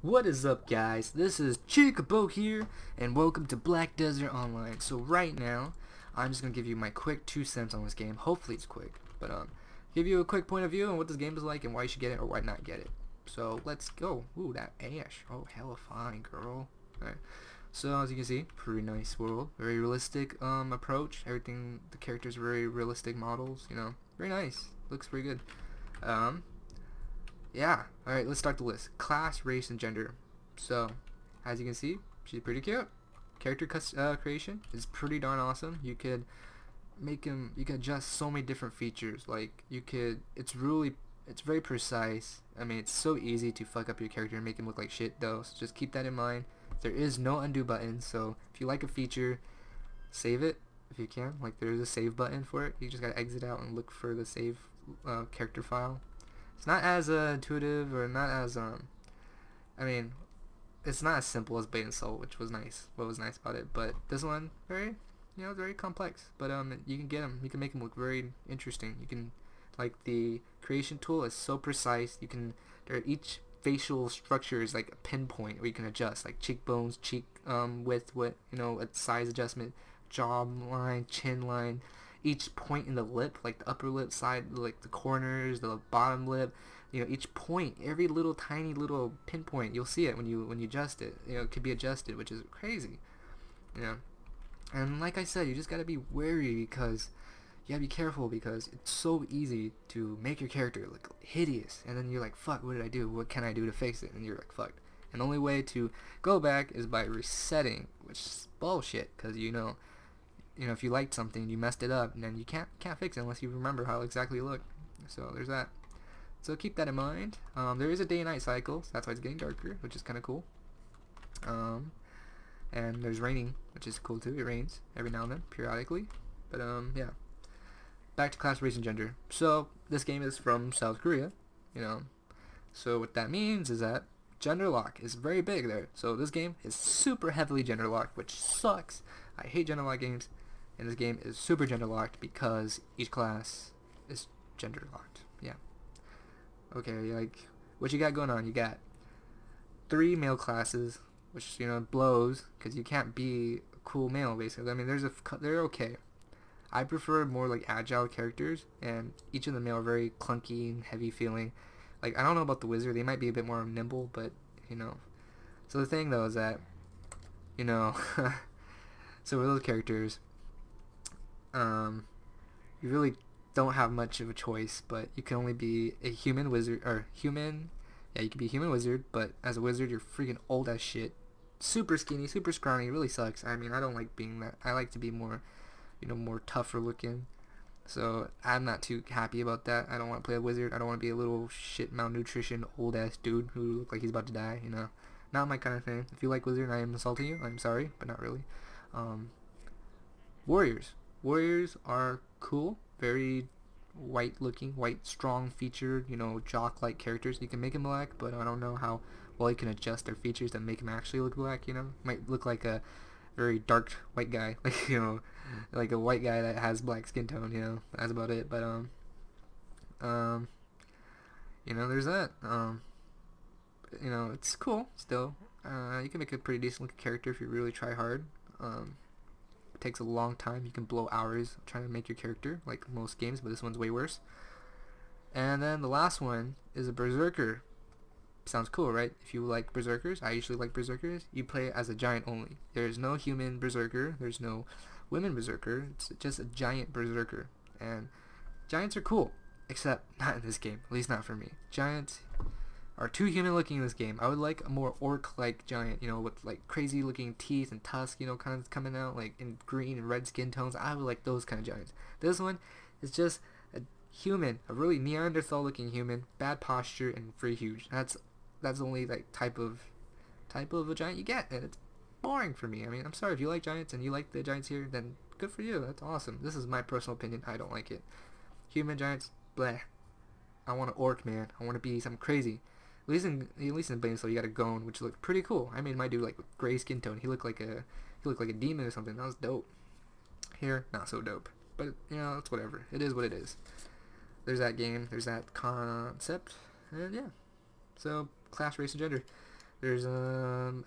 What is up, guys? This is Chickabo here, and welcome to Black Desert Online. So right now, I'm just gonna give you my quick 2 cents on this game. Hopefully it's quick, but give you a quick point of view on what this game is like and why you should get it or why not get it. So let's go. Ooh, that ash. Oh, hella fine, girl. Alright. So as you can see, pretty nice world. Very realistic approach. Everything, the characters are very realistic models. You know, very nice. Looks pretty good. Yeah. Alright, let's start the list. Class, race, and gender. So, as you can see, she's pretty cute. Character creation is pretty darn awesome. You could make him, you can adjust so many different features. Like, you could, it's very precise. I mean, it's so easy to fuck up your character and make him look like shit, though. So just keep that in mind. There is no undo button, so if you like a feature, save it if you can. Like, there's a save button for it. You just gotta exit out and look for the save character file. It's not as intuitive or not as I mean, it's not as simple as Bait and Soul, which was nice. What was nice about it, but this one very complex. But you can get them. You can make them look very interesting. You can, like, the creation tool is so precise. You can, each facial structure is like a pinpoint where you can adjust, like cheekbones, cheek width, a size adjustment, jaw line, chin line, each point in the lip, like the upper lip side, like the corners, the bottom lip, each point, every little tiny little pinpoint, you'll see it when you adjust it. It could be adjusted, which is crazy. And like I said, you just gotta be wary because you gotta be careful because it's so easy to make your character look hideous, and then you're like, fuck, what did I do? What can I do to fix it? And you're like, fucked. And the only way to go back is by resetting, which is bullshit, because if you liked something, you messed it up, and then you can't fix it unless you remember how exactly it looked. So there's that. So keep that in mind. There is a day and night cycle, so that's why it's getting darker, which is kind of cool. And there's raining, which is cool too. It rains every now and then, periodically. But yeah. Back to class, race, and gender. So this game is from South Korea, So what that means is that gender lock is very big there. So this game is super heavily gender locked, which sucks. I hate gender locked games. And this game is super gender locked because each class is gender locked. Yeah. Okay, like, what you got going on? You got 3 male classes, which, blows, because you can't be a cool male, basically. I mean, they're okay. I prefer more, like, agile characters, and each of the male are very clunky and heavy feeling. Like, I don't know about the wizard. They might be a bit more nimble, but, So the thing, though, is that, so with those characters, you really don't have much of a choice, but you can only be a human wizard, or human, yeah, you can be a human wizard, but as a wizard, you're freaking old as shit. Super skinny, super scrawny, it really sucks. I mean, I don't like being that. I like to be more, more tougher looking. So I'm not too happy about that. I don't want to play a wizard. I don't want to be a little shit malnutrition old ass dude who look like he's about to die, Not my kind of thing. If you like wizard and I am insulting you, I'm sorry, but not really. Warriors. Warriors are cool, very white looking, white strong featured, jock like characters. You can make them black, but I don't know how well you can adjust their features to make them actually look black, Might look like a very dark white guy, like, like a white guy that has black skin tone, that's about it. But there's that. It's cool still. You can make a pretty decent looking character if you really try hard. It takes a long time. You can blow hours trying to make your character, like most games, but this one's way worse. And then the last one is a berserker. Sounds cool, right? If you like berserkers, I usually like berserkers. You play as a giant only. There's no human berserker. There's no women berserker. It's just a giant berserker. And giants are cool, except not in this game. At least not for me. Giants are too human looking in this game. I would like a more orc like giant, with like crazy looking teeth and tusks, kind of coming out like in green and red skin tones. I would like those kind of giants. This one is just a human, a really Neanderthal looking human, bad posture and very huge. That's the only like type of a giant you get, and it's boring for me. I mean, I'm sorry if you like giants and you like the giants here, then good for you. That's awesome. This is my personal opinion. I don't like it. Human giants, bleh. I want an orc, man. I want to be something crazy. At least in Bane, so you got a Gone, which looked pretty cool. I made my dude like with gray skin tone. He looked like a demon or something. That was dope. Here, not so dope. But it's whatever. It is what it is. There's that game. There's that concept, and yeah. So class, race, and gender. There's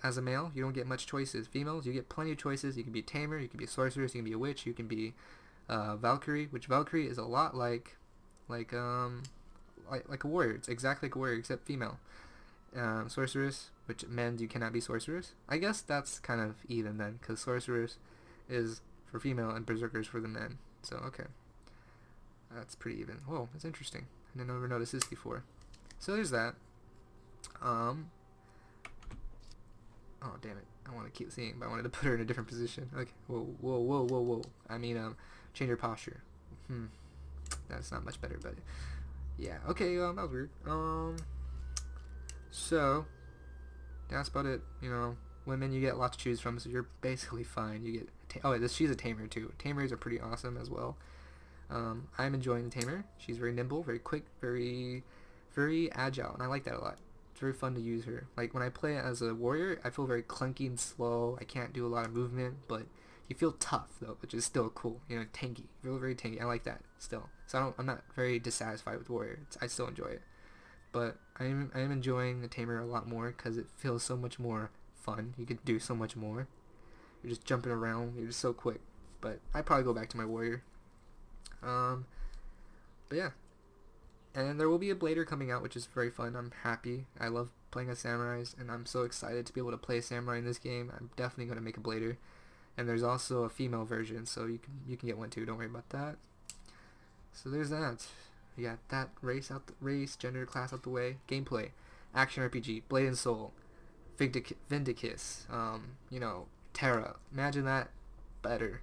as a male, you don't get much choices. Females, you get plenty of choices. You can be a tamer, you can be a sorceress, you can be a witch, you can be Valkyrie, which Valkyrie is a lot like like a warrior. It's exactly like a warrior except female. Sorceress, which men you cannot be sorceress. I guess that's kind of even then, because sorceress is for female and berserkers for the men. So okay, that's pretty even. Whoa, that's interesting. I didn't ever notice this before. So there's that. Oh damn it! I want to keep seeing, but I wanted to put her in a different position. Okay. Whoa. I mean, change her posture. That's not much better, but yeah. Okay. That was weird. So that's about it. You know, women you get lots to choose from, so you're basically fine. You get she's a tamer too. Tamers are pretty awesome as well. I'm enjoying the tamer. She's very nimble, very quick, very agile, and I like that a lot. It's very fun to use her. Like when I play as a warrior, I feel very clunky and slow. I can't do a lot of movement, but you feel tough though, which is still cool. You know, tanky. You feel very tanky. I like that still. So I'm not very dissatisfied with warrior. I still enjoy it. But I am enjoying the tamer a lot more because it feels so much more fun. You can do so much more. You're just jumping around. You're just so quick. But I'd probably go back to my warrior. But yeah. And there will be a blader coming out, which is very fun. I'm happy. I love playing as samurais, and I'm so excited to be able to play a samurai in this game. I'm definitely going to make a blader. And there's also a female version, so you can get one too. Don't worry about that. So there's that. We got that race, gender, class out the way. Gameplay, action RPG, Blade and Soul, Vindicus, you know, Terra. Imagine that better.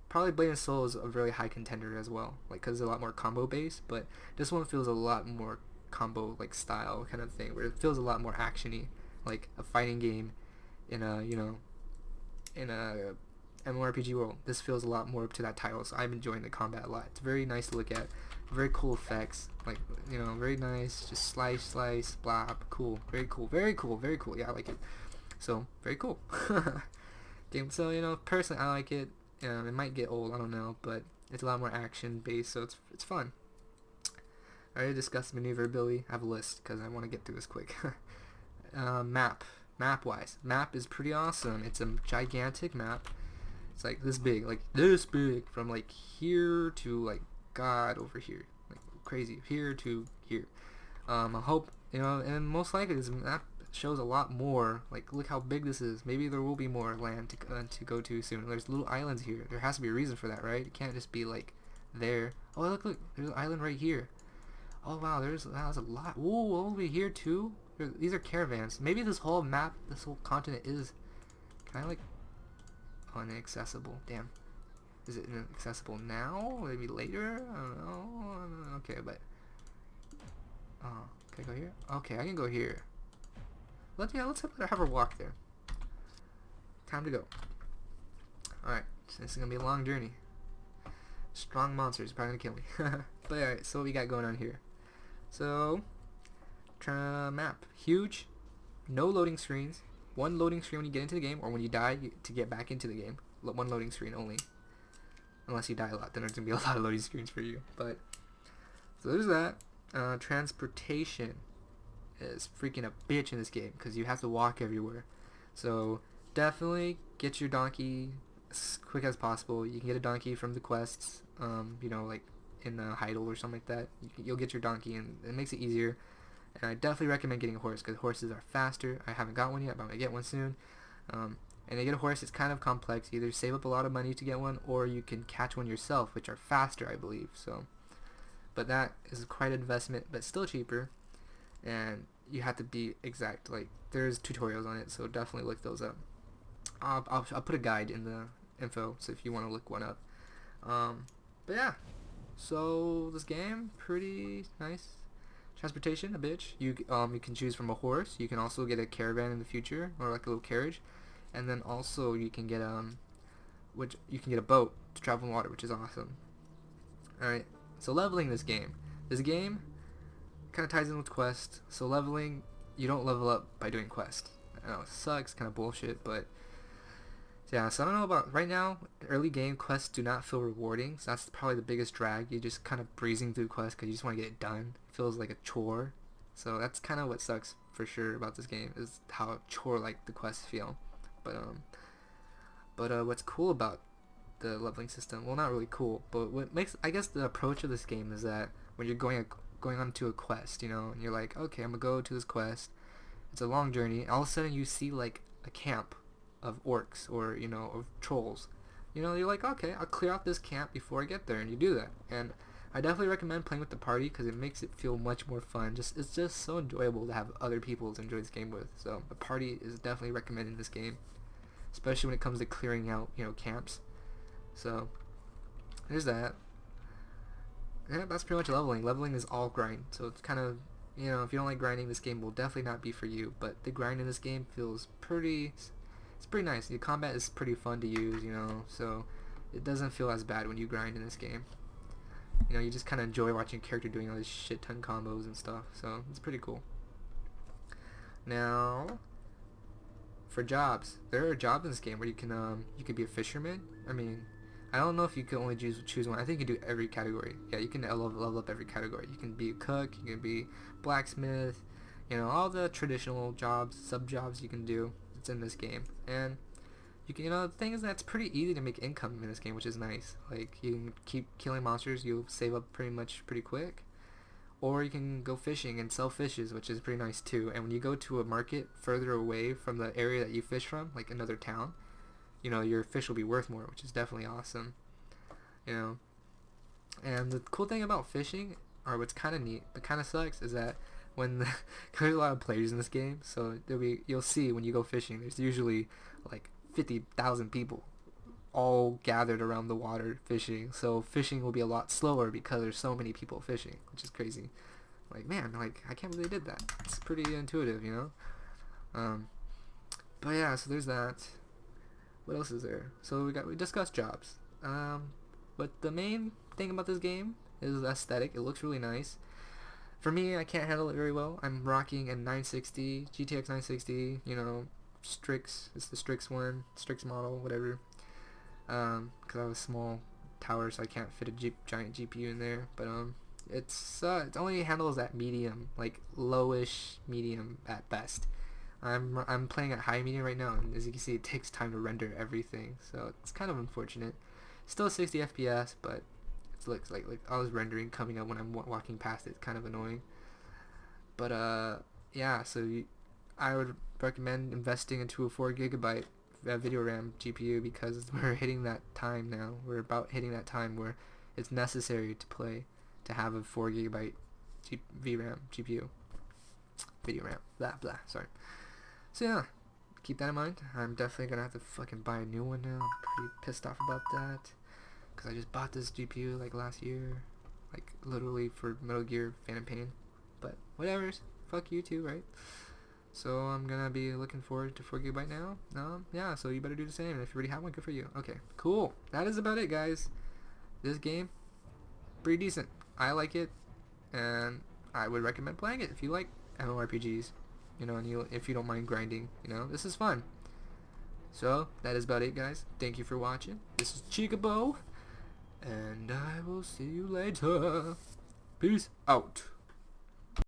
Probably Blade and Soul is a very high contender as well, like because it's a lot more combo based. But this one feels a lot more combo like style kind of thing, where it feels a lot more actiony, like a fighting game in a mmorpg world. This feels a lot more up to that title, so I'm enjoying the combat a lot. It's very nice to look at, very cool effects, like, you know, very nice, just slice, blah, cool, very cool. Yeah, I like it. So very cool. Game. So you know, personally, I like it. It might get old, I don't know, but it's a lot more action based, so it's fun. I already discussed maneuverability. I have a list because I want to get through this quick. Map wise, map is pretty awesome. It's a gigantic map. It's like this big, from like here to like God over here, like crazy, here to here. I hope, you know, and most likely this map shows a lot more. Like, look how big this is. Maybe there will be more land to go to soon. There's little islands here. There has to be a reason for that, right? It can't just be like there. Oh, look, there's an island right here. Oh wow, there's a lot. Whoa, over here too. These are caravans. Maybe this whole map, this whole continent is kind of like inaccessible. Damn. Is it inaccessible now? Maybe later? I don't know. Okay, but can I go here? Okay, I can go here. Let's have a walk there. Time to go. Alright, so this is gonna be a long journey. Strong monsters probably gonna kill me. But alright, so what we got going on here? So map. Huge. No loading screens. One loading screen when you get into the game, or when you die to get back into the game. One loading screen only. Unless you die a lot, then there's gonna be a lot of loading screens for you. But so there's that. Transportation is freaking a bitch in this game because you have to walk everywhere. So definitely get your donkey as quick as possible. You can get a donkey from the quests, you know, like in Heidel or something like that. You'll get your donkey, and it makes it easier. And I definitely recommend getting a horse because horses are faster. I haven't got one yet, but I'm gonna get one soon. And to get a horse, it's kind of complex. You either save up a lot of money to get one, or you can catch one yourself, which are faster, I believe. So, but that is quite an investment, but still cheaper. And you have to be exact. Like, there's tutorials on it, so definitely look those up. I'll put a guide in the info, so if you want to look one up. But yeah, so this game pretty nice. Transportation, a bitch. You can choose from a horse. You can also get a caravan in the future, or like a little carriage, and then also you can get a boat to travel in water, which is awesome. All right, so leveling this game. This game kind of ties in with quest. So leveling, you don't level up by doing quest. I know it sucks, kind of bullshit, but yeah. So I don't know about right now. Early game quests do not feel rewarding, so that's probably the biggest drag. You're just kind of breezing through quests because you just want to get it done. It feels like a chore. So that's kind of what sucks for sure about this game is how chore-like the quests feel. But what's cool about the leveling system, well, not really cool, but what makes, I guess, the approach of this game is that when you're going on to a quest, you know, and you're like, okay, I'm gonna go to this quest. It's a long journey. And all of a sudden, you see like a camp of orcs or, you know, of trolls. You know, you're like, okay, I'll clear out this camp before I get there, and you do that. And I definitely recommend playing with the party because it makes it feel much more fun. It's just so enjoyable to have other people to enjoy this game with. So the party is definitely recommended in this game, especially when it comes to clearing out, you know, camps. So there's that. Yeah, that's pretty much leveling. Leveling is all grind, so it's kind of, you know, if you don't like grinding, this game will definitely not be for you. But the grind in this game feels pretty, it's pretty nice. The combat is pretty fun to use, you know, so it doesn't feel as bad when you grind in this game. You know, you just kind of enjoy watching your character doing all these shit ton combos and stuff, so it's pretty cool. Now, for jobs, there are jobs in this game where you can be a fisherman. I mean, I don't know if you can only choose one. I think you can do every category. Yeah, you can level up every category. You can be a cook, you can be blacksmith, you know, all the traditional jobs, sub jobs you can do. It's in this game, and you can, you know, the thing is that it's pretty easy to make income in this game, which is nice. Like, you can keep killing monsters, you'll save up pretty quick, or you can go fishing and sell fishes, which is pretty nice too. And when you go to a market further away from the area that you fish from, like another town, you know, your fish will be worth more, which is definitely awesome. You know, and the cool thing about fishing, or what's kind of neat but kind of sucks, is that when there's a lot of players in this game, so you'll see when you go fishing, there's usually like 50,000 people all gathered around the water fishing. So fishing will be a lot slower because there's so many people fishing, which is crazy. Like, man, like, I can't believe they did that. It's pretty intuitive, you know. But yeah, so there's that. What else is there? So we discussed jobs. But the main thing about this game is aesthetic. It looks really nice. For me, I can't handle it very well. I'm rocking a 960 GTX 960. You know, Strix. It's the Strix one, Strix model, whatever. Because I have a small tower, so I can't fit a giant GPU in there. But it only handles at medium, like lowish medium at best. I'm playing at high medium right now, and as you can see, it takes time to render everything, so it's kind of unfortunate. Still 60 FPS, but it looks like all this rendering coming up when I'm walking past it. It's kind of annoying. But yeah, so I would recommend investing into a 4 GB video RAM GPU because we're hitting that time now. We're about hitting that time where it's necessary to have a 4 GB VRAM GPU. Video RAM, blah blah. Sorry. So yeah, keep that in mind. I'm definitely gonna have to fucking buy a new one now. I'm pretty pissed off about that because I just bought this GPU like last year, like literally for Metal Gear Phantom Pain. But whatever's, fuck you too, right? So I'm gonna be looking forward to 4 GB now. Yeah, so you better do the same. And if you already have one, good for you. Okay, cool. That is about it, guys. This game, pretty decent. I like it, and I would recommend playing it if you like mmorpgs. You know, and if you don't mind grinding, you know, this is fun. So that is about it, guys. Thank you for watching. This is Chicabo, and I will see you later. Peace out.